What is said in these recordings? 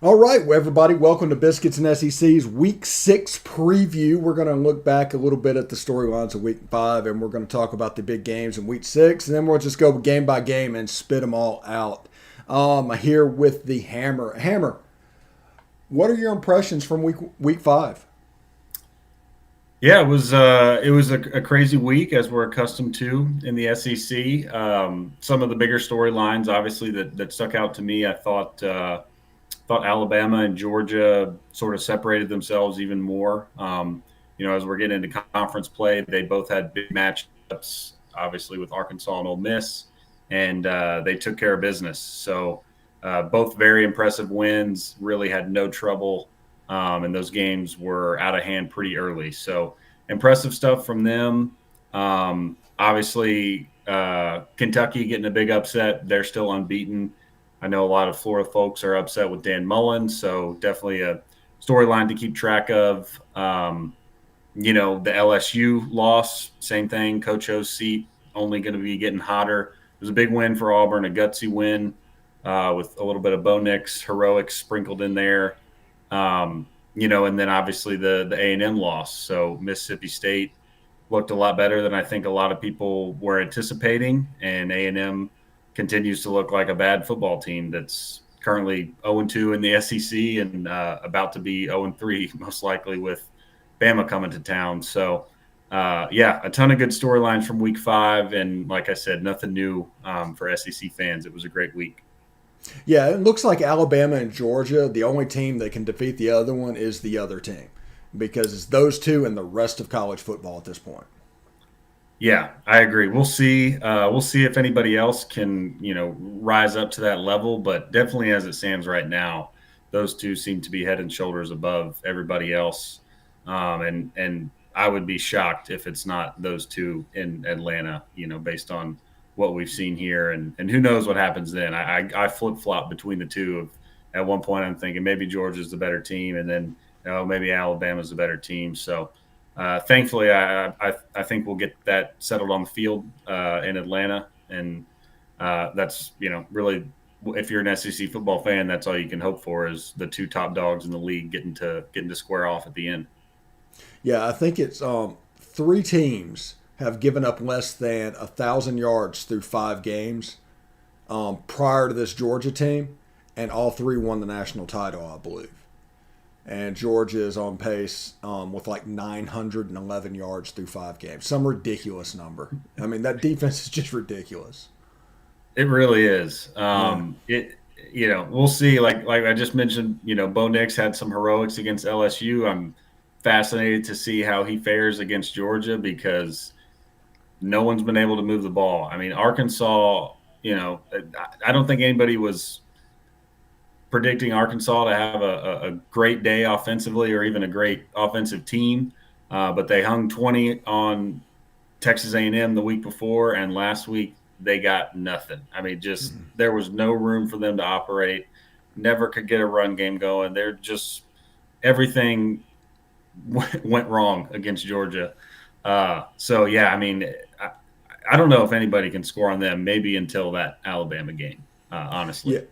All right, well, everybody, welcome to Biscuits and SEC's Week 6 preview. We're going to look back a little bit at the storylines of Week 5, and we're going to talk about the big games in Week 6, and then we'll just go game by game and spit them all out. Here with the Hammer. Hammer, what are your impressions from week 5? Yeah, it was a crazy week as we're accustomed to in the SEC. Some of the bigger storylines, obviously, that stuck out to me. I thought Alabama and Georgia sort of separated themselves even more. As we're getting into conference play, they both had big matchups, obviously with Arkansas and Ole Miss, and they took care of business. So both very impressive wins. Really had no trouble, and those games were out of hand pretty early. So impressive stuff from them. Obviously, Kentucky getting a big upset. They're still unbeaten. I know a lot of Florida folks are upset with Dan Mullen, so definitely a storyline to keep track of. The LSU loss, same thing. Coach O's seat only going to be getting hotter. It was a big win for Auburn, a gutsy win with a little bit of Bo Nix heroics sprinkled in there. And then obviously the A&M loss. So Mississippi State looked a lot better than I think a lot of people were anticipating, and A&M continues to look like a bad football team that's currently 0-2 in the SEC and about to be 0-3 most likely with Bama coming to town. So, a ton of good storylines from Week 5, and like I said, nothing new for SEC fans. It was a great week. Yeah, it looks like Alabama and Georgia, the only team that can defeat the other one is the other team because it's those two and the rest of college football at this point. Yeah, I agree. We'll see. We'll see if anybody else can, rise up to that level. But definitely, as it stands right now, those two seem to be head and shoulders above everybody else. And I would be shocked if it's not those two in Atlanta. Based on what we've seen here, and who knows what happens then. I flip flop between the two. At one point, I'm thinking maybe Georgia's the better team, and then maybe Alabama's the better team. So thankfully, I think we'll get that settled on the field in Atlanta, and that's really, if you're an SEC football fan, that's all you can hope for is the two top dogs in the league getting to square off at the end. Yeah, I think it's three teams have given up less than 1,000 yards through 5 games prior to this Georgia team, and all three won the national title, I believe. And Georgia is on pace with like 911 yards through 5 games, some ridiculous number. I mean, that defense is just ridiculous. It really is. Yeah. We'll see. Like I just mentioned, Bo Nix had some heroics against LSU. I'm fascinated to see how he fares against Georgia because no one's been able to move the ball. I mean, Arkansas, I don't think anybody was predicting Arkansas to have a great day offensively or even a great offensive team, but they hung 20 on Texas A&M the week before, and last week they got nothing. I mean, just there was no room for them to operate. Never could get a run game going. They're just everything went wrong against Georgia. I mean, I don't know if anybody can score on them. Maybe until that Alabama game, Yeah. honestly.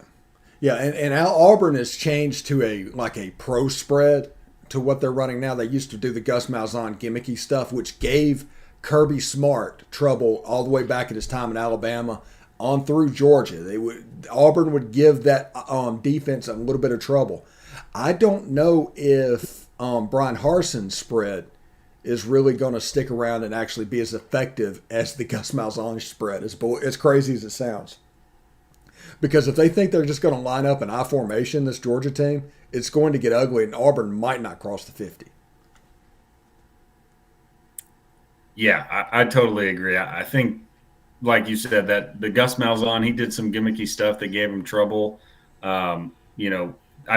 Yeah, and Auburn has changed to a pro spread to what they're running now. They used to do the Gus Malzahn gimmicky stuff, which gave Kirby Smart trouble all the way back at his time in Alabama on through Georgia. Auburn would give that defense a little bit of trouble. I don't know if Brian Harson's spread is really going to stick around and actually be as effective as the Gus Malzahn spread. As crazy as it sounds. Because if they think they're just going to line up in I formation, this Georgia team, it's going to get ugly, and Auburn might not cross the 50. Yeah, I totally agree. I think, like you said, that the Gus Malzahn, he did some gimmicky stuff that gave him trouble. I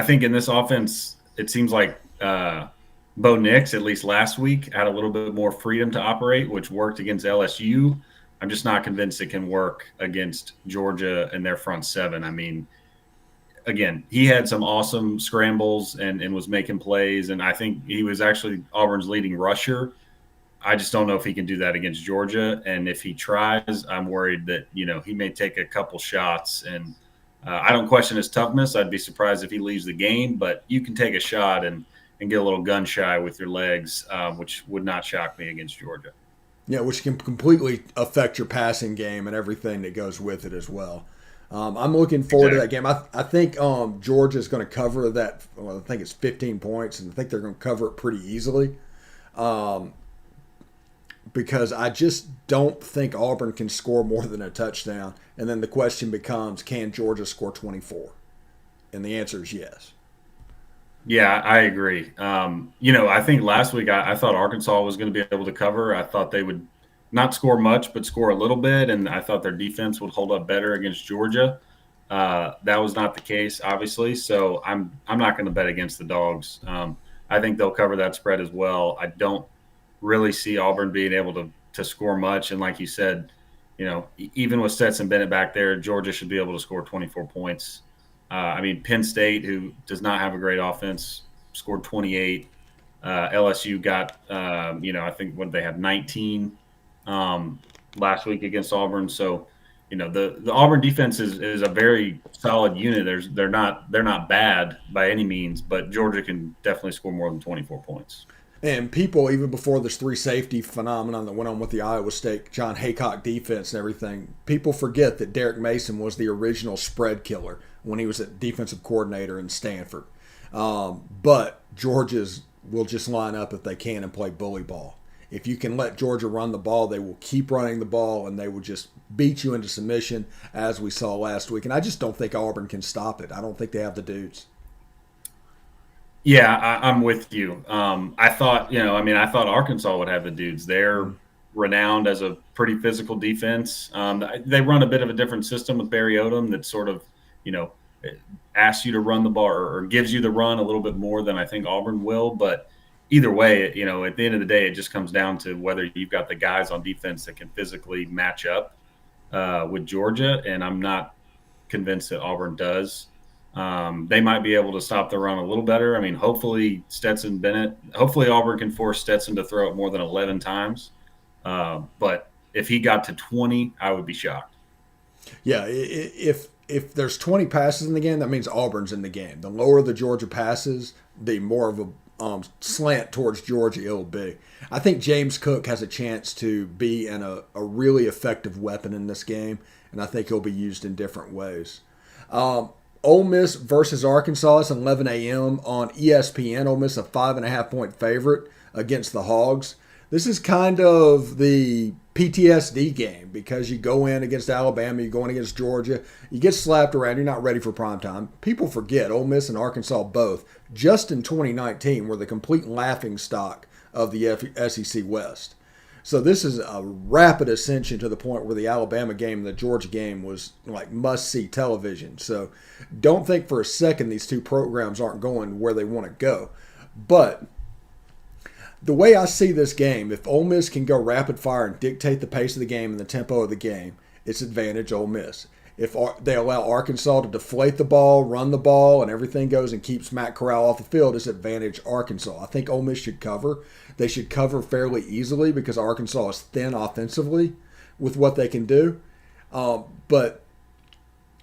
think in this offense, it seems like Bo Nix, at least last week, had a little bit more freedom to operate, which worked against LSU. I'm just not convinced it can work against Georgia and their front seven. I mean, again, he had some awesome scrambles and was making plays, and I think he was actually Auburn's leading rusher. I just don't know if he can do that against Georgia. And if he tries, I'm worried that, he may take a couple shots and I don't question his toughness. I'd be surprised if he leaves the game, but you can take a shot and get a little gun shy with your legs, which would not shock me against Georgia. Yeah, which can completely affect your passing game and everything that goes with it as well. I'm looking forward to that Exactly. game. I think Georgia's going to cover that. Well, I think it's 15 points, and I think they're going to cover it pretty easily. Um, because I just don't think Auburn can score more than a touchdown. And then the question becomes, can Georgia score 24? And the answer is yes. Yeah, I agree. I think last week I thought Arkansas was going to be able to cover. I thought they would not score much, but score a little bit, and I thought their defense would hold up better against Georgia. That was not the case, obviously. So I'm not going to bet against the dogs. I think they'll cover that spread as well. I don't really see Auburn being able to score much, and like you said, even with Stetson Bennett back there, Georgia should be able to score 24 points. Penn State, who does not have a great offense, scored 28. LSU got, I think what they have 19 last week against Auburn. So, the Auburn defense is a very solid unit. They're not bad by any means, but Georgia can definitely score more than 24 points. And people, even before this three safety phenomenon that went on with the Iowa State John Haycock defense and everything, people forget that Derek Mason was the original spread killer when he was a defensive coordinator in Stanford. But Georgia's will just line up if they can and play bully ball. If you can let Georgia run the ball, they will keep running the ball and they will just beat you into submission, as we saw last week. And I just don't think Auburn can stop it. I don't think they have the dudes. Yeah, I'm with you. I thought Arkansas would have the dudes. They're renowned as a pretty physical defense. They run a bit of a different system with Barry Odom that sort of, you know, asks you to run the ball or gives you the run a little bit more than I think Auburn will. But either way, at the end of the day, it just comes down to whether you've got the guys on defense that can physically match up with Georgia. And I'm not convinced that Auburn does. They might be able to stop the run a little better. Hopefully hopefully Auburn can force Stetson to throw it more than 11 times. But if he got to 20, I would be shocked. Yeah, if there's 20 passes in the game, that means Auburn's in the game. The lower the Georgia passes, the more of a slant towards Georgia it'll be. I think James Cook has a chance to be a really effective weapon in this game, and I think he'll be used in different ways. Ole Miss versus Arkansas is 11 a.m. on ESPN. Ole Miss a 5.5 point favorite against the Hogs. This is kind of the PTSD game because you go in against Alabama, you go in against Georgia, you get slapped around, you're not ready for prime time. People forget Ole Miss and Arkansas both, just in 2019, were the complete laughing stock of the SEC West. So this is a rapid ascension to the point where the Alabama game and the Georgia game was like must-see television. So don't think for a second these two programs aren't going where they want to go. But the way I see this game, if Ole Miss can go rapid fire and dictate the pace of the game and the tempo of the game, it's advantage Ole Miss. If they allow Arkansas to deflate the ball, run the ball, and everything goes and keeps Matt Corral off the field, it's advantage Arkansas. I think Ole Miss should cover. They should cover fairly easily because Arkansas is thin offensively with what they can do. But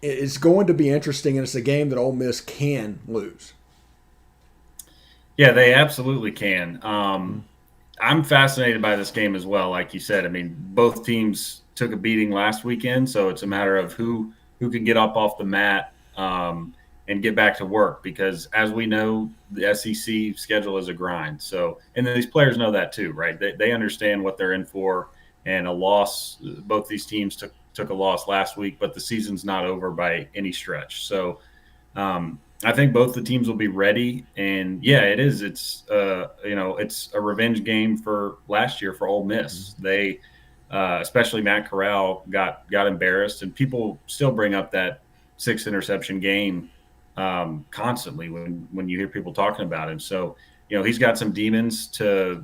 it's going to be interesting, and it's a game that Ole Miss can lose. Yeah, they absolutely can. I'm fascinated by this game as well. Like you said, both teams took a beating last weekend, so it's a matter of who can get up off the mat and get back to work. Because as we know, the SEC schedule is a grind. So, and then these players know that too, right? They understand what they're in for. And a loss, both these teams took a loss last week, but the season's not over by any stretch. So, I think both the teams will be ready, and yeah, it is. It's a revenge game for last year for Ole Miss. They, especially Matt Corral, got embarrassed, and people still bring up that 6 interception game constantly when you hear people talking about him. So he's got some demons to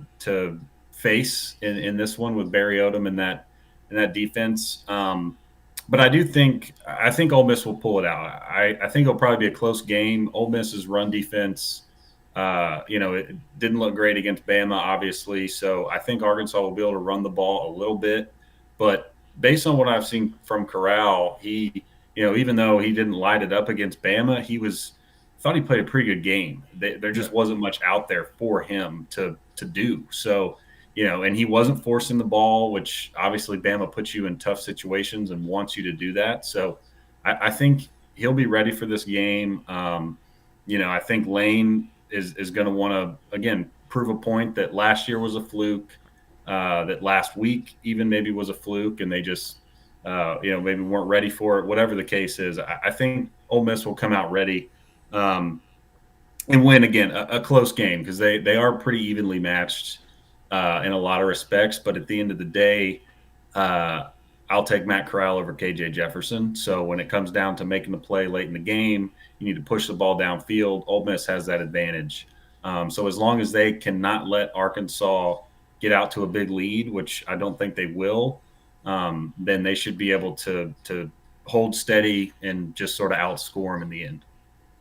face in this one with Barry Odom and that defense. But I think Ole Miss will pull it out. I think it'll probably be a close game. Ole Miss's run defense, it didn't look great against Bama, obviously. So I think Arkansas will be able to run the ball a little bit. But based on what I've seen from Corral, he even though he didn't light it up against Bama, thought he played a pretty good game. There Yeah. just wasn't much out there for him to do. So, and he wasn't forcing the ball, which obviously Bama puts you in tough situations and wants you to do that. So I think he'll be ready for this game. I think Lane is going to want to, again, prove a point that last year was a fluke, that last week even maybe was a fluke, and they just, maybe weren't ready for it. Whatever the case is, I think Ole Miss will come out ready and win, again, a close game, because they are pretty evenly matched in a lot of respects. But at the end of the day, I'll take Matt Corral over KJ Jefferson. So when it comes down to making the play late in the game, you need to push the ball downfield. Ole Miss has that advantage. So as long as they cannot let Arkansas get out to a big lead, which I don't think they will, then they should be able to hold steady and just sort of outscore them in the end.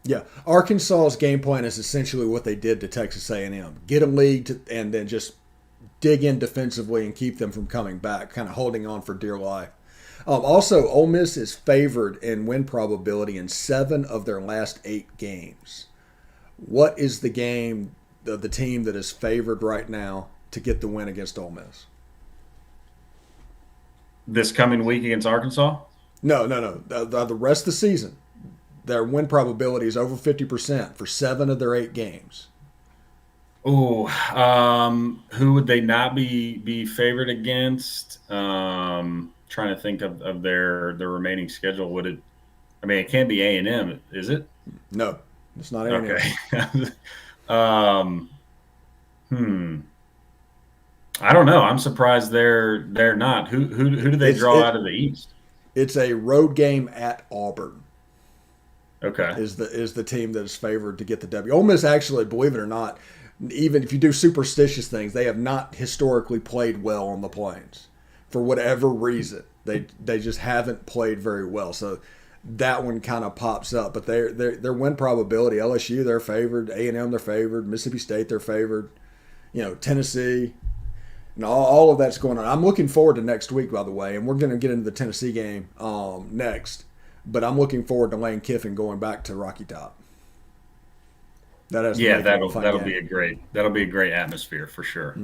Yeah, Arkansas's game plan is essentially what they did to Texas A&M: get a lead and then just dig in defensively and keep them from coming back, kind of holding on for dear life. Also, Ole Miss is favored in win probability in 7 of their last 8 games. What is the game of the team that is favored right now to get the win against Ole Miss? This coming week against Arkansas? No. The rest of the season, their win probability is over 50% for 7 of their 8 games. Oh, who would they not be favored against? Trying to think of their remaining schedule. It can't be A&M, is it? No, it's not A&M. Okay. I don't know. I'm surprised they're not. Who do they draw out of the East? It's a road game at Auburn. Okay. Is the team that is favored to get the W. Ole Miss, actually, believe it or not, even if you do superstitious things, they have not historically played well on the Plains for whatever reason. They just haven't played very well. So that one kind of pops up. But their win probability, LSU, they're favored. A&M, they're favored. Mississippi State, they're favored. Tennessee. And all of that's going on. I'm looking forward to next week, by the way, and we're going to get into the Tennessee game next. But I'm looking forward to Lane Kiffin going back to Rocky Top. That'll be a great atmosphere for sure.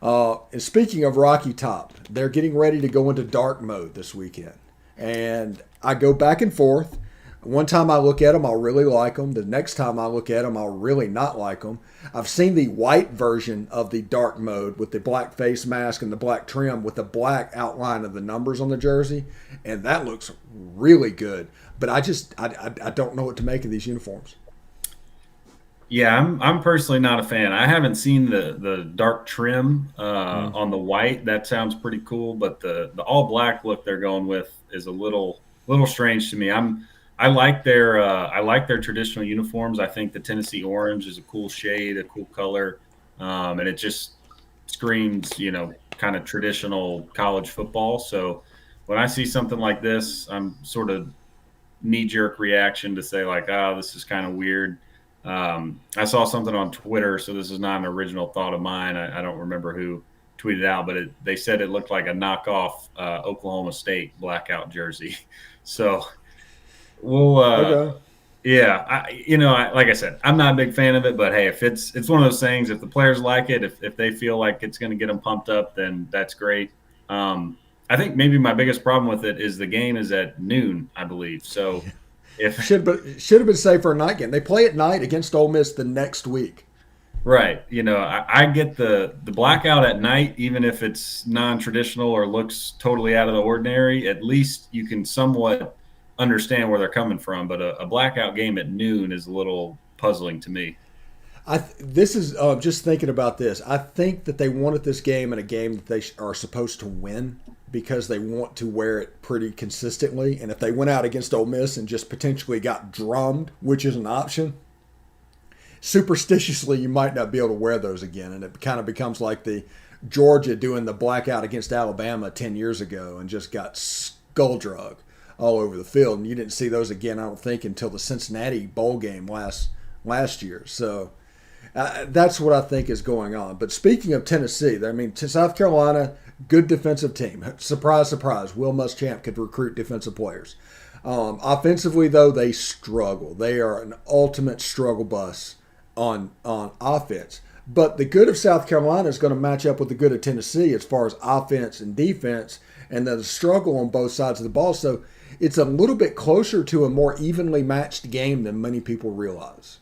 And speaking of Rocky Top, they're getting ready to go into dark mode this weekend, and I go back and forth. One time I look at them, I'll really like them. The next time I look at them, I'll really not like them. I've seen the white version of the dark mode with the black face mask and the black trim with the black outline of the numbers on the jersey, and that looks really good. But I don't know what to make of these uniforms. Yeah, I'm personally not a fan. I haven't seen the dark trim on the white. That sounds pretty cool, but the all black look they're going with is a little strange to me. I like their traditional uniforms. I think the Tennessee orange is a cool shade, a cool color, and it just screams, kind of traditional college football. So when I see something like this, I'm sort of knee-jerk reaction to say like, oh, this is kind of weird. I saw something on Twitter, so this is not an original thought of mine. I don't remember who tweeted out, but they said it looked like a knockoff Oklahoma State blackout jersey. So we'll, Okay. yeah, like I said, I'm not a big fan of it, but hey, if it's one of those things, if the players like it, if they feel like it's going to get them pumped up, then that's great. I think maybe my biggest problem with it is the game is at noon, I believe. So if should have been safe for a night game. They play at night against Ole Miss the next week. Right. I get the blackout at night, even if it's non-traditional or looks totally out of the ordinary. At least you can somewhat understand where they're coming from. But a blackout game at noon is a little puzzling to me. This is just thinking about this. I think that they wanted this game in a game that they are supposed to win because they want to wear it pretty consistently. And if they went out against Ole Miss and just potentially got drummed, which is an option, superstitiously you might not be able to wear those again. And it kind of becomes like the Georgia doing the blackout against Alabama 10 years ago and just got skull drug all over the field. And you didn't see those again, I don't think, until the Cincinnati bowl game last year. So that's what I think is going on. But speaking of Tennessee, South Carolina, good defensive team. Surprise, surprise. Will Muschamp could recruit defensive players. Offensively, though, they struggle. They are an ultimate struggle bus on offense. But the good of South Carolina is going to match up with the good of Tennessee as far as offense and defense, and the struggle on both sides of the ball. So it's a little bit closer to a more evenly matched game than many people realize.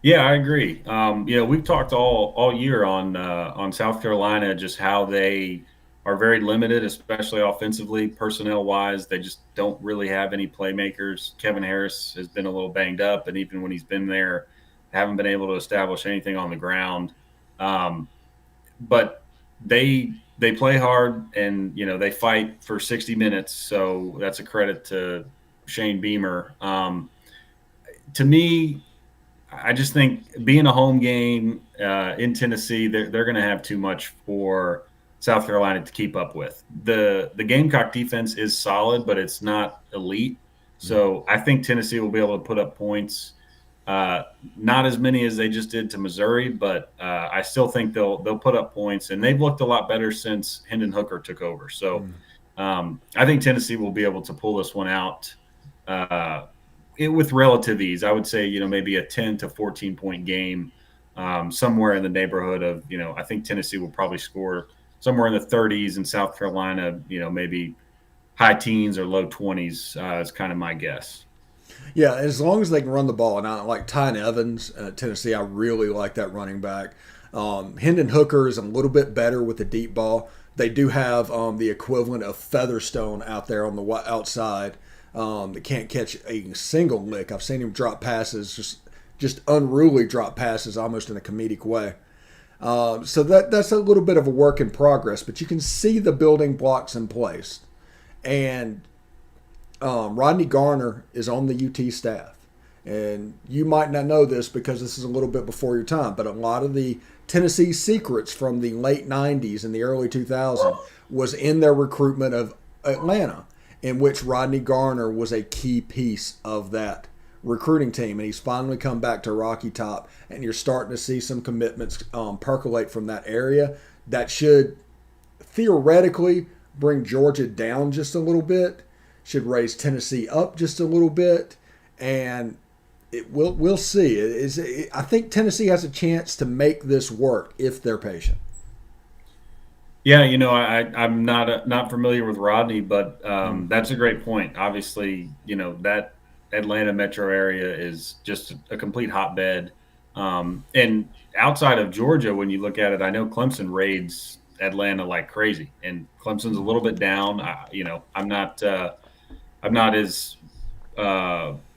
Yeah, I agree. We've talked all year on South Carolina, just how they are very limited, especially offensively, personnel wise. They just don't really have any playmakers. Kevin Harris has been a little banged up, and even when he's been there, haven't been able to establish anything on the ground. But they play hard, and they fight for 60 minutes. So that's a credit to Shane Beamer. To me, I just think being a home game in Tennessee, they're going to have too much for South Carolina to keep up with. The Gamecock defense is solid, but it's not elite. So I think Tennessee will be able to put up points. Not as many as they just did to Missouri, but I still think they'll put up points, and they've looked a lot better since Hendon Hooker took over. So I think Tennessee will be able to pull this one out. With relative ease, I would say, maybe a 10 to 14 point game, somewhere in the neighborhood of, I think Tennessee will probably score somewhere in the 30s, and South Carolina, maybe high teens or low 20s is kind of my guess. Yeah, as long as they can run the ball. And I like Tyne Evans at Tennessee. I really like that running back. Hendon Hooker is a little bit better with the deep ball. They do have the equivalent of Featherstone out there on the outside. That can't catch a single lick. I've seen him drop passes, just unruly drop passes, almost in a comedic way. So that's a little bit of a work in progress, but you can see the building blocks in place. And Rodney Garner is on the UT staff. And you might not know this because this is a little bit before your time, but a lot of the Tennessee secrets from the late 90s and the early 2000s was in their recruitment of Atlanta, in which Rodney Garner was a key piece of that recruiting team. And he's finally come back to Rocky Top, and you're starting to see some commitments percolate from that area that should theoretically bring Georgia down just a little bit, should raise Tennessee up just a little bit, and we'll see. I think Tennessee has a chance to make this work if they're patient. Yeah, I'm not familiar with Rodney, but that's a great point. Obviously, that Atlanta metro area is just a complete hotbed. And outside of Georgia, when you look at it, I know Clemson raids Atlanta like crazy, and Clemson's a little bit down. I'm not as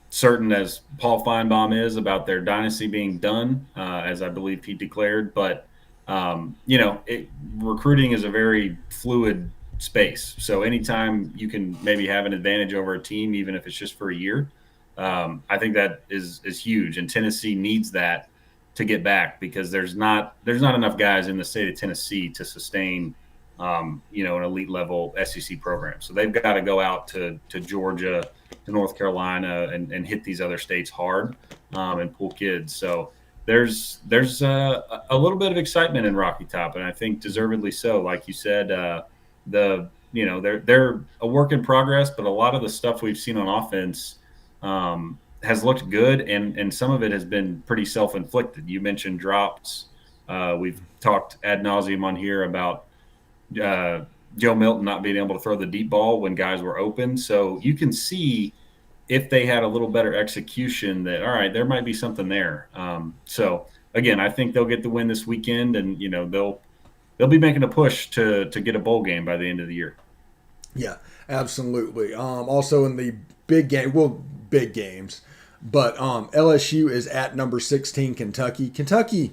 certain as Paul Feinbaum is about their dynasty being done, as I believe he declared, but. Recruiting is a very fluid space. So anytime you can maybe have an advantage over a team, even if it's just for a year, I think that is huge. And Tennessee needs that to get back, because there's not enough guys in the state of Tennessee to sustain, an elite level SEC program. So they've got to go out to Georgia, to North Carolina, and hit these other states hard and pull kids. So there's a little bit of excitement in Rocky Top, and I think deservedly so. Like you said, they're a work in progress, but a lot of the stuff we've seen on offense has looked good, and some of it has been pretty self-inflicted. You mentioned drops. We've talked ad nauseum on here about Joe Milton not being able to throw the deep ball when guys were open. So you can see, if they had a little better execution, that, all right, there might be something there. So again, I think they'll get the win this weekend, and they'll be making a push to get a bowl game by the end of the year. Yeah, absolutely. Also in the big games, but LSU is at number 16 Kentucky. Kentucky,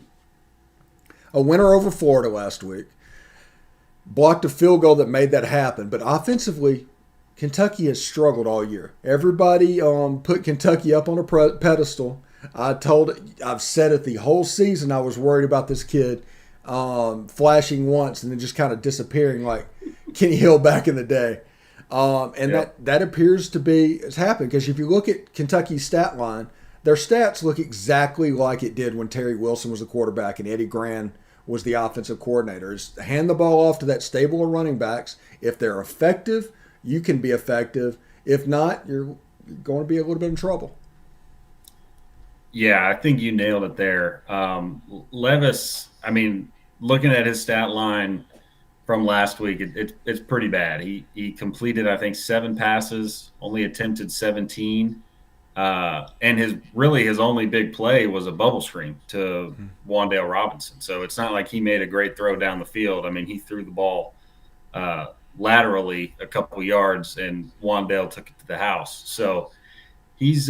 a winner over Florida last week, blocked a field goal that made that happen, but offensively, Kentucky has struggled all year. Everybody put Kentucky up on a pedestal. I've said it the whole season. I was worried about this kid flashing once and then just kind of disappearing like Kenny Hill back in the day. That appears to be has happened, because if you look at Kentucky's stat line, their stats look exactly like it did when Terry Wilson was the quarterback and Eddie Gran was the offensive coordinator. Is hand the ball off to that stable of running backs. If they're effective, you can be effective. If not, you're going to be a little bit in trouble. Yeah, I think you nailed it there. Levis, I mean, looking at his stat line from last week, it's pretty bad. He completed, I think, 7 passes, only attempted 17. And his only big play was a bubble screen to Wandale Robinson. So it's not like he made a great throw down the field. I mean, he threw the ball uh, laterally a couple yards, and Wandale took it to the house. So he's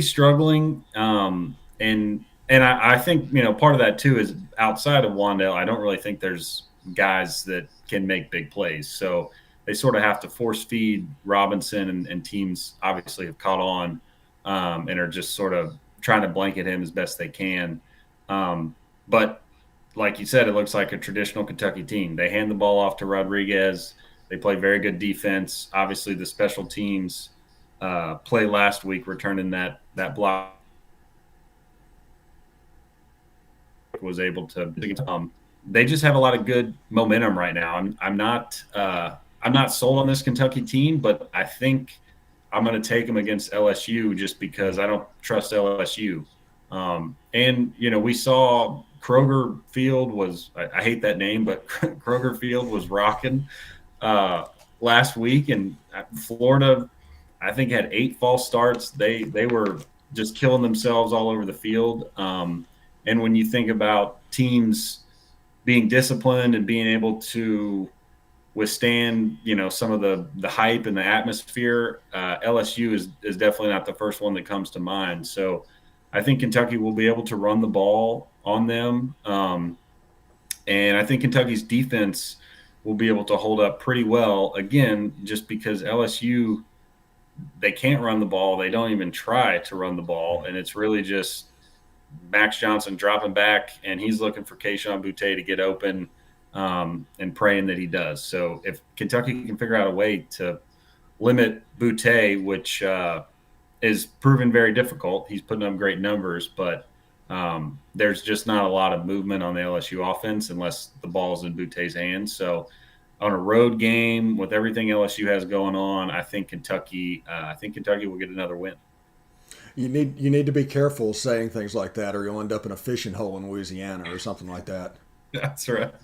struggling, and I think part of that too is outside of Wandale, I don't really think there's guys that can make big plays. So they sort of have to force feed Robinson, and teams obviously have caught on and are just sort of trying to blanket him as best they can. But like you said, it looks like a traditional Kentucky team. They hand the ball off to Rodriguez. They play very good defense. Obviously, the special teams play last week, returning that block, was able to. They just have a lot of good momentum right now. I'm not sold on this Kentucky team, but I think I'm going to take them against LSU just because I don't trust LSU. And we saw Kroger Field was, I hate that name, but Kroger Field was rocking last week, and Florida, I think, had 8 false starts. They were just killing themselves all over the field. And when you think about teams being disciplined and being able to withstand, some of the hype and the atmosphere, LSU is definitely not the first one that comes to mind. So I think Kentucky will be able to run the ball on them. And I think Kentucky's defense will be able to hold up pretty well, again, just because LSU, they can't run the ball. They don't even try to run the ball. And it's really just Max Johnson dropping back, and he's looking for Kayshon Boutte to get open and praying that he does. So if Kentucky can figure out a way to limit Boutte, which is proven very difficult, he's putting up great numbers, but there's just not a lot of movement on the LSU offense unless the ball's in Boutte's hands. So on a road game with everything LSU has going on, I think Kentucky will get another win. You need to be careful saying things like that, or you'll end up in a fishing hole in Louisiana or something like that. That's right.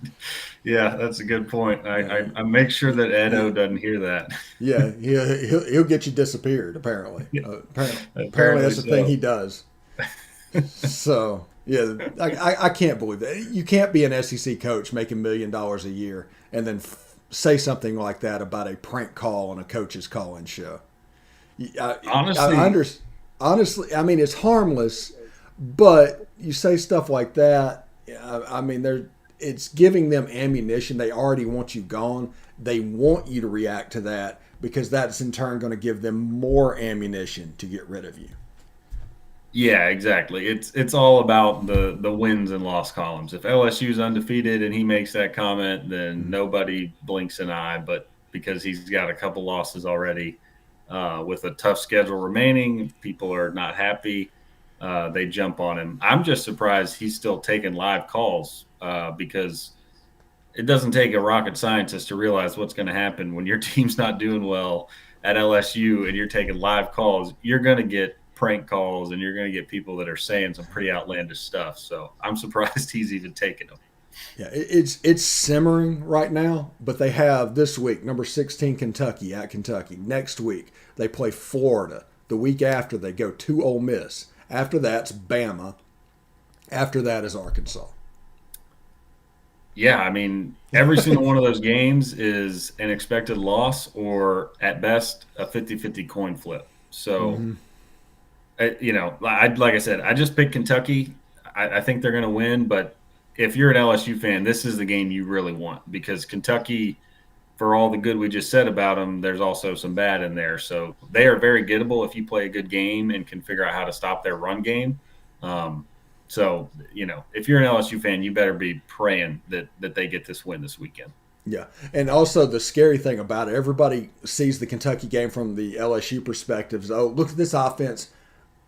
Yeah, that's a good point. I make sure that Edo doesn't hear that. Yeah, he'll get you disappeared. Apparently, apparently that's the so. thing he does. So yeah, I can't believe that. You can't be an SEC coach making $1 million a year and then say something like that about a prank call on a coach's call-in show. Honestly, I mean, it's harmless, but you say stuff like that. I mean, it's giving them ammunition. They already want you gone. They want you to react to that because that's in turn going to give them more ammunition to get rid of you. Yeah, exactly. It's all about the wins and loss columns. If LSU's undefeated and he makes that comment, then nobody blinks an eye. But because he's got a couple losses already, with a tough schedule remaining, people are not happy. They jump on him. I'm just surprised he's still taking live calls because it doesn't take a rocket scientist to realize what's going to happen when your team's not doing well at LSU and you're taking live calls. You're going to get prank calls and you're going to get people that are saying some pretty outlandish stuff. So I'm surprised he's even taking them. Yeah, it's simmering right now, but they have this week, number 16 Kentucky at Kentucky. Next week, they play Florida. The week after, they go to Ole Miss. After that's Bama. After that is Arkansas. Yeah, I mean, every single one of those games is an expected loss or, at best, a 50-50 coin flip. So, like I said, I just picked Kentucky. I think they're going to win, but if you're an LSU fan, this is the game you really want because Kentucky, for all the good we just said about them, there's also some bad in there. So they are very gettable if you play a good game and can figure out how to stop their run game. So, if you're an LSU fan, you better be praying that they get this win this weekend. Yeah, and also the scary thing about it, everybody sees the Kentucky game from the LSU perspective. Oh, look at this offense.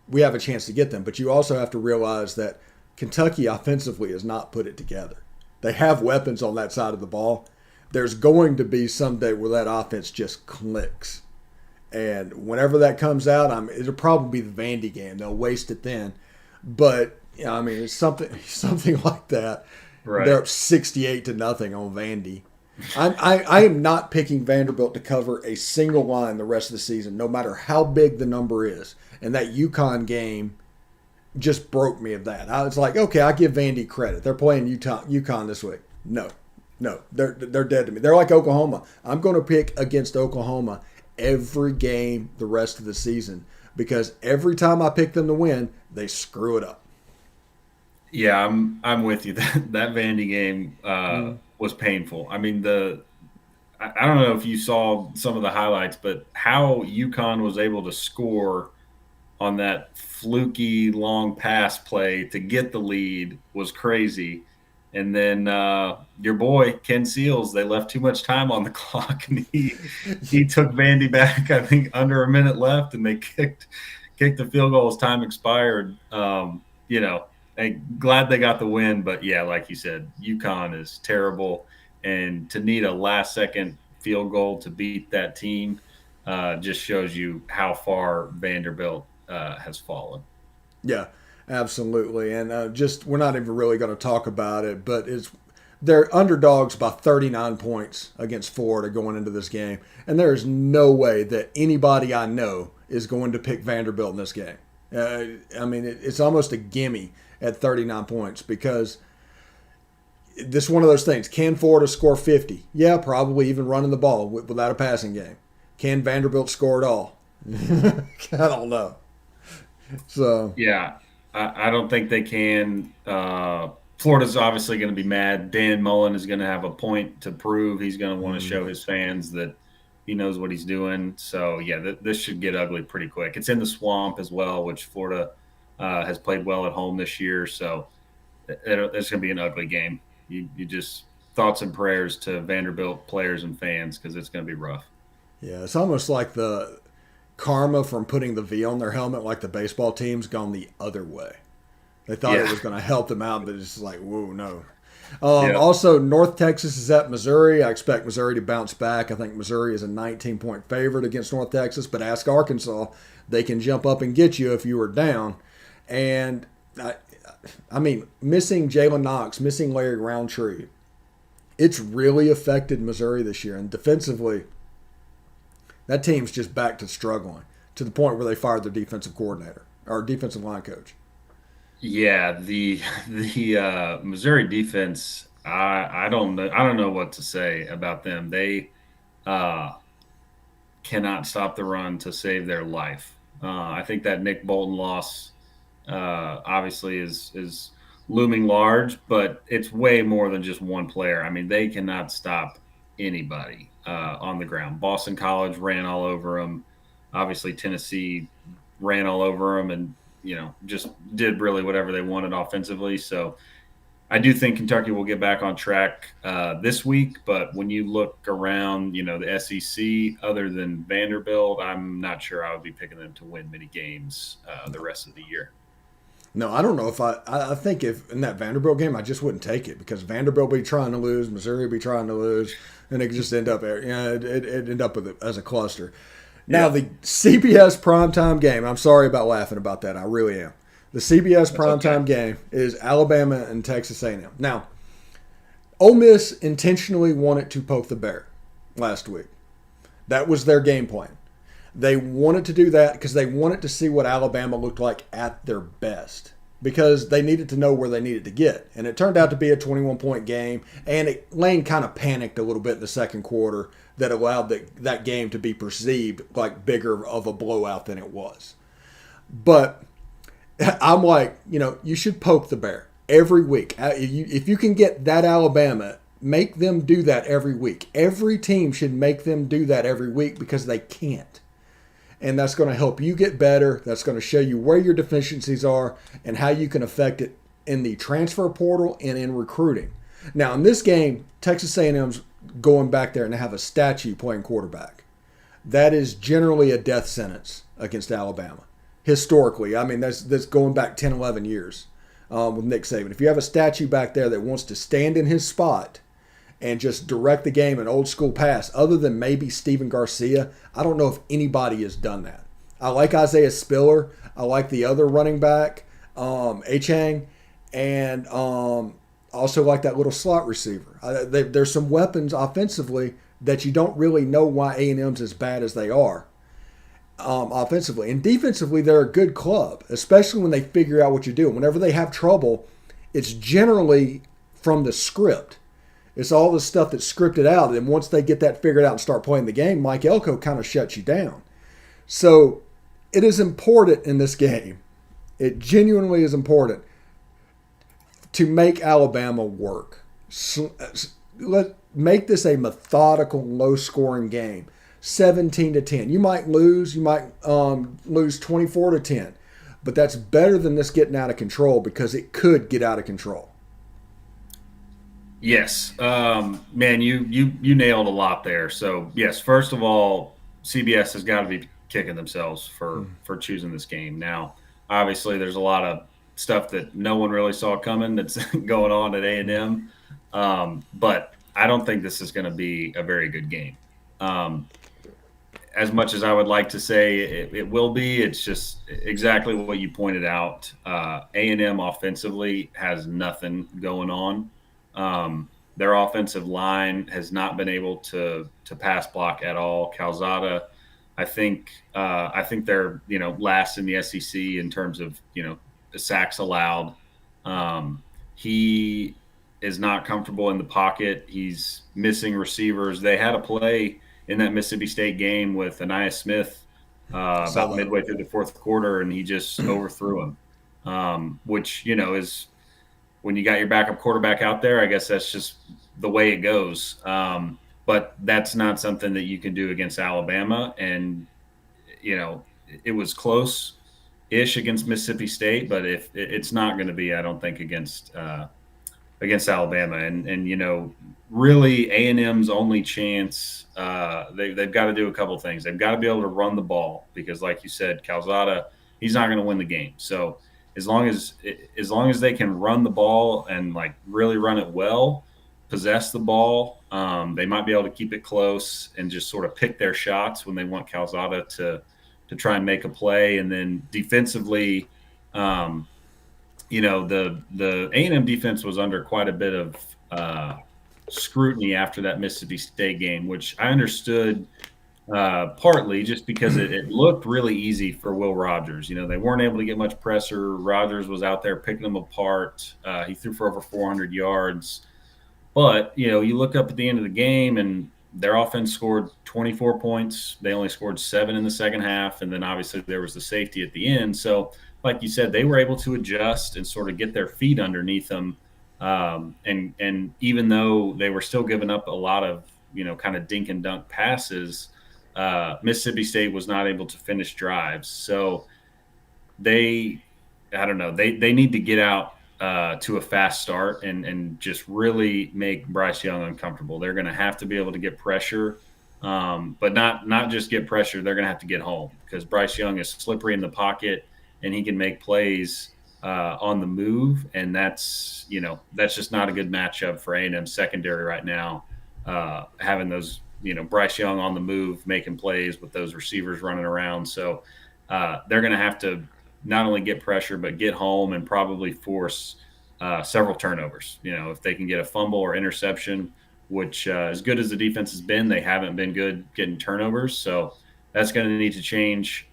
We have a chance to get them. But you also have to realize that Kentucky offensively has not put it together. They have weapons on that side of the ball. There's going to be some day where that offense just clicks. And whenever that comes out, it'll probably be the Vandy game. They'll waste it then. But I mean, it's something like that. They're Right. up 68-0 on Vandy. I am not picking Vanderbilt to cover a single line the rest of the season, no matter how big the number is. And that UConn game just broke me of that. I was like, okay, I give Vandy credit. They're playing UConn this week. No, no, they're dead to me. They're like Oklahoma. I'm going to pick against Oklahoma every game the rest of the season because every time I pick them to win, they screw it up. Yeah, I'm with you. That Vandy game Mm. was painful. I mean, I don't know if you saw some of the highlights, but how UConn was able to score on that fluky long pass play to get the lead was crazy. And then your boy Ken Seals, they left too much time on the clock, and he took Vandy back. I think under a minute left, and they kicked the field goal as time expired. You know, glad they got the win, but yeah, like you said, UConn is terrible, and to need a last second field goal to beat that team just shows you how far Vanderbilt has fallen. Yeah, absolutely. And just we're not even really going to talk about it, but they're underdogs by 39 points against Florida going into this game, and there is no way that anybody I know is going to pick Vanderbilt in this game. I mean, it's almost a gimme at 39 points because this is one of those things. Can Florida score 50? Yeah, probably even running the ball without a passing game. Can Vanderbilt score it all? I don't know. So Yeah, I don't think they can. Florida's obviously going to be mad. Dan Mullen is going to have a point to prove. He's going to want to show his fans that he knows what he's doing. So, yeah, this should get ugly pretty quick. It's in the swamp as well, which Florida has played well at home this year. So, it's going to be an ugly game. You just thoughts and prayers to Vanderbilt players and fans because it's going to be rough. yeah, it's almost like the karma from putting the V on their helmet, like the baseball team's gone the other way. They thought it Yeah. was going to help them out, but it's just like, whoa, no. Yeah. Also, North Texas is at Missouri. I expect Missouri to bounce back. I think Missouri is a 19-point favorite against North Texas, but ask Arkansas. They can jump up and get you if you were down. And, I mean, missing Jalen Knox, missing Larry Roundtree, it's really affected Missouri this year. And defensively, that team's just back to struggling to the point where they fired their defensive coordinator or defensive line coach. Yeah, the Missouri defense, I don't know what to say about them. They uh, cannot stop the run to save their life. I think that Nick Bolton loss obviously is looming large, but it's way more than just one player. I mean, they cannot stop anybody on the ground. Boston College ran all over them. Obviously, Tennessee ran all over them, and just did really whatever they wanted offensively. So I do think Kentucky will get back on track this week. But when you look around, the SEC, other than Vanderbilt, I'm not sure I would be picking them to win many games the rest of the year. No, I don't know if I think if in that Vanderbilt game, I just wouldn't take it because Vanderbilt be trying to lose, Missouri be trying to lose, and it could just end up, it end up with it as a cluster. Now, Yeah, the CBS primetime game, I'm sorry about laughing about that. I really am. The CBS that's okay. primetime game is Alabama and Texas A&M. Now, Ole Miss intentionally wanted to poke the bear last week. That was their game plan. They wanted to do that because they wanted to see what Alabama looked like at their best because they needed to know where they needed to get. And it turned out to be a 21-point game, and Lane kind of panicked a little bit in the second quarter that allowed that game to be perceived like bigger of a blowout than it was. But I'm like, you should poke the bear every week. If you can get that Alabama, make them do that every week. Every team should make them do that every week because they can't. And that's going to help you get better. That's going to show you where your deficiencies are and how you can affect it in the transfer portal and in recruiting. Now, in this game, Texas A&M's going back there and have a statue playing quarterback. That is generally a death sentence against Alabama. Historically, I mean, that's going back 10, 11 years with Nick Saban. If you have a statue back there that wants to stand in his spot and just direct the game an old school pass. Other than maybe Steven Garcia, I don't know if anybody has done that. I like Isaiah Spiller. I like the other running back, Achang, and also like that little slot receiver. There's some weapons offensively that you don't really know why A&M's as bad as they are offensively. And defensively, they're a good club, especially when they figure out what you do. Whenever they have trouble, it's generally from the script. It's all the stuff that's scripted out. And once they get that figured out and start playing the game, Mike Elko kind of shuts you down. So it is important in this game. It genuinely is important to make Alabama work. Make this a methodical, low-scoring game. 17-10. You might lose. You might lose 24-10. But that's better than this getting out of control, because it could get out of control. Yes, man, you nailed a lot there. So yes, first of all, CBS has got to be kicking themselves for choosing this game. Now, obviously, there's a lot of stuff that no one really saw coming that's going on at A&M, but I don't think this is going to be a very good game. As much as I would like to say it will be, it's just exactly what you pointed out. A&M offensively has nothing going on. Their offensive line has not been able to pass block at all. Calzada, I think they're last in the SEC in terms of the sacks allowed. He is not comfortable in the pocket. He's missing receivers. They had a play in that Mississippi State game with Anaya Smith about midway through the fourth quarter, and he just overthrew him, which is, when you got your backup quarterback out there, I guess that's just the way it goes. But that's not something that you can do against Alabama. And, it was close-ish against Mississippi State, but if it's not going to be, I don't think, against Alabama. And really A&M's only chance, they've got to do a couple things. They've got to be able to run the ball because, like you said, Calzada, he's not going to win the game. So as long as they can run the ball and really run it well, possess the ball, they might be able to keep it close and just sort of pick their shots when they want Calzada to try and make a play. And then defensively, the A&M defense was under quite a bit of scrutiny after that Mississippi State game, which I understood partly just because it looked really easy for Will Rogers. They weren't able to get much pressure. Rogers was out there picking them apart. He threw for over 400 yards. But, you look up at the end of the game and their offense scored 24 points. They only scored 7 in the second half. And then obviously there was the safety at the end. So, like you said, they were able to adjust and sort of get their feet underneath them. And even though they were still giving up a lot of, kind of dink and dunk passes, Mississippi State was not able to finish drives. So I don't know, they need to get out to a fast start and just really make Bryce Young uncomfortable. They're going to have to be able to get pressure, but not just get pressure. They're going to have to get home because Bryce Young is slippery in the pocket and he can make plays on the move. And that's just not a good matchup for A&M secondary right now. Having those, Bryce Young on the move, making plays with those receivers running around. So they're going to have to not only get pressure, but get home and probably force several turnovers. If they can get a fumble or interception, which as good as the defense has been, they haven't been good getting turnovers. So that's going to need to change.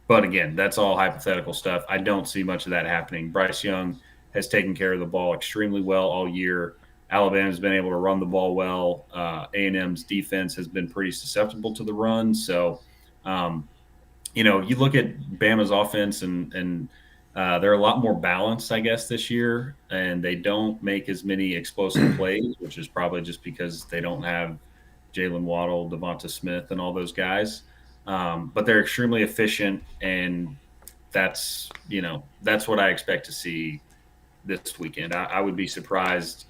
But again, that's all hypothetical stuff. I don't see much of that happening. Bryce Young has taken care of the ball extremely well all year. Alabama's been able to run the ball well. A&M's defense has been pretty susceptible to the run. So, you look at Bama's offense and they're a lot more balanced, I guess, this year. And they don't make as many explosive plays, which is probably just because they don't have Jalen Waddle, Devonta Smith, and all those guys. But they're extremely efficient, and that's what I expect to see this weekend. I would be surprised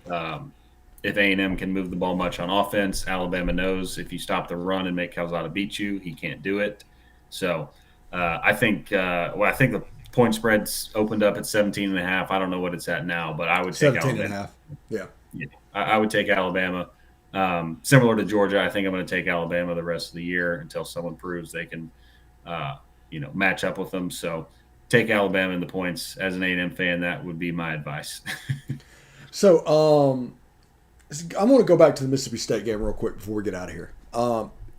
if A&M can move the ball much on offense. Alabama knows if you stop the run and make Calzada beat you, he can't do it. So I think the point spread's opened up at 17.5. I don't know what it's at now, but I would take 17.5. Yeah. I would take Alabama. Similar to Georgia, I think I'm going to take Alabama the rest of the year until someone proves they can, uh, match up with them. So take Alabama in the points. As an A&M fan, that would be my advice. So I'm going to go back to the Mississippi State game real quick before we get out of here.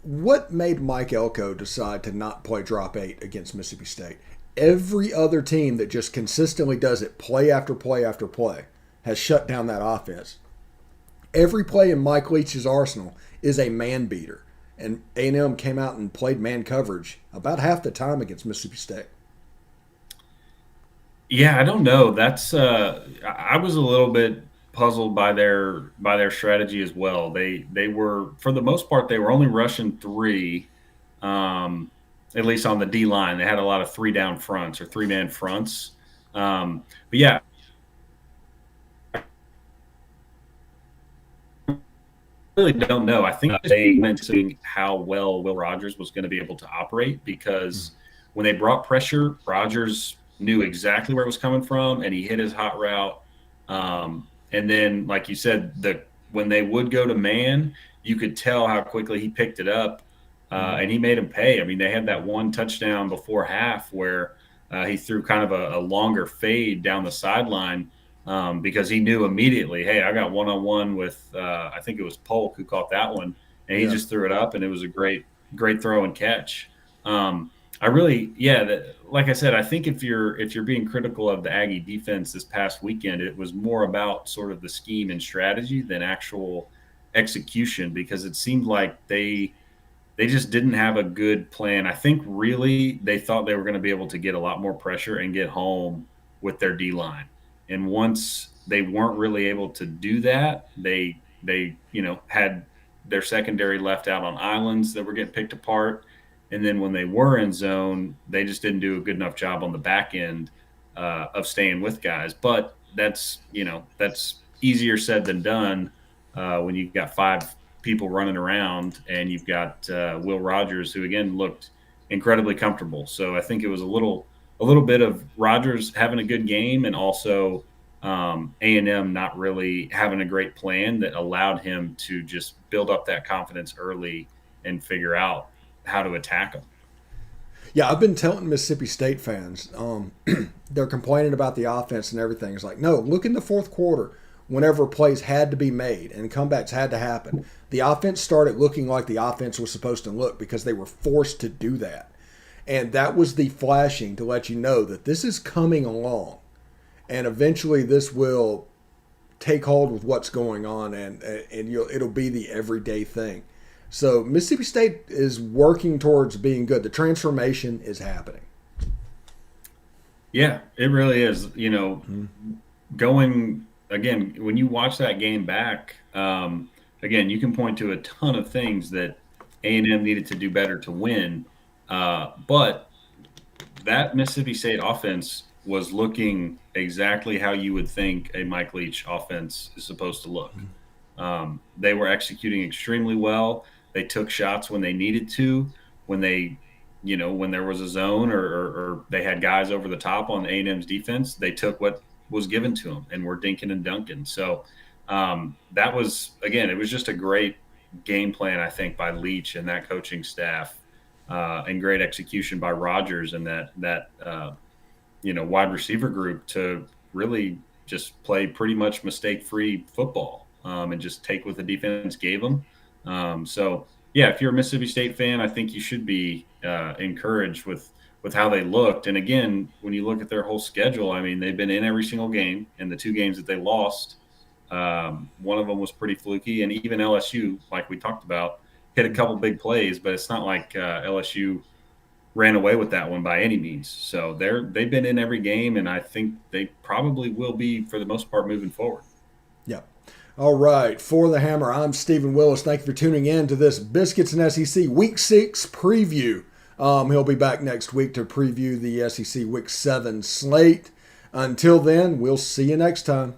What made Mike Elko decide to not play drop 8 against Mississippi State? Every other team that just consistently does it play after play after play has shut down that offense. Every play in Mike Leach's arsenal is a man beater. And A&M came out and played man coverage about half the time against Mississippi State. Yeah, I don't know. That's I was a little bit puzzled by their strategy as well. They were, for the most part, they were only rushing three, at least on the D line. They had a lot of 3-down fronts or 3-man fronts. But yeah, I really don't know. I think they meant seeing how well Will Rogers was going to be able to operate, because when they brought pressure, Rogers knew exactly where it was coming from, and he hit his hot route. And then, like you said, when they would go to man, you could tell how quickly he picked it up, and he made him pay. I mean, they had that one touchdown before half where he threw kind of a longer fade down the sideline, because he knew immediately, hey, I got one-on-one with I think it was Polk who caught that one, and he just threw it up, and it was a great throw and catch. I really, like I said, I think if you're being critical of the Aggie defense this past weekend, it was more about sort of the scheme and strategy than actual execution, because it seemed like they just didn't have a good plan. I think really they thought they were going to be able to get a lot more pressure and get home with their D line. And once they weren't really able to do that, they had their secondary left out on islands that were getting picked apart. And then when they were in zone, they just didn't do a good enough job on the back end of staying with guys. But that's easier said than done when you've got 5 people running around and you've got Will Rogers, who again looked incredibly comfortable. So I think it was a little bit of Rogers having a good game, and also A&M not really having a great plan that allowed him to just build up that confidence early and figure out how to attack them. Yeah, I've been telling Mississippi State fans, they're complaining about the offense and everything. It's like, no, look in the fourth quarter whenever plays had to be made and comebacks had to happen. The offense started looking like the offense was supposed to look because they were forced to do that. And that was the flashing to let you know that this is coming along. And eventually this will take hold with what's going on, and it'll be the everyday thing. So Mississippi State is working towards being good. The transformation is happening. Yeah, it really is. Going again, when you watch that game back, again, you can point to a ton of things that A&M needed to do better to win. But that Mississippi State offense was looking exactly how you would think a Mike Leach offense is supposed to look. They were executing extremely well. They took shots when they needed to, when there was a zone or they had guys over the top on A&M's defense. They took what was given to them and were dinking and dunking. So that was, again, it was just a great game plan, I think, by Leach and that coaching staff, and great execution by Rogers and that wide receiver group to really just play pretty much mistake-free football, and just take what the defense gave them. So, yeah, if you're a Mississippi State fan, I think you should be encouraged with how they looked. And again, when you look at their whole schedule, I mean, they've been in every single game, and the 2 games that they lost, one of them was pretty fluky. And even LSU, like we talked about, hit a couple big plays, but it's not like LSU ran away with that one by any means. So they've been in every game, and I think they probably will be for the most part moving forward. Yeah. All right. For the Hammer, I'm Stephen Willis. Thank you for tuning in to this Biscuits and SEC Week 6 preview. He'll be back next week to preview the SEC Week 7 slate. Until then, we'll see you next time.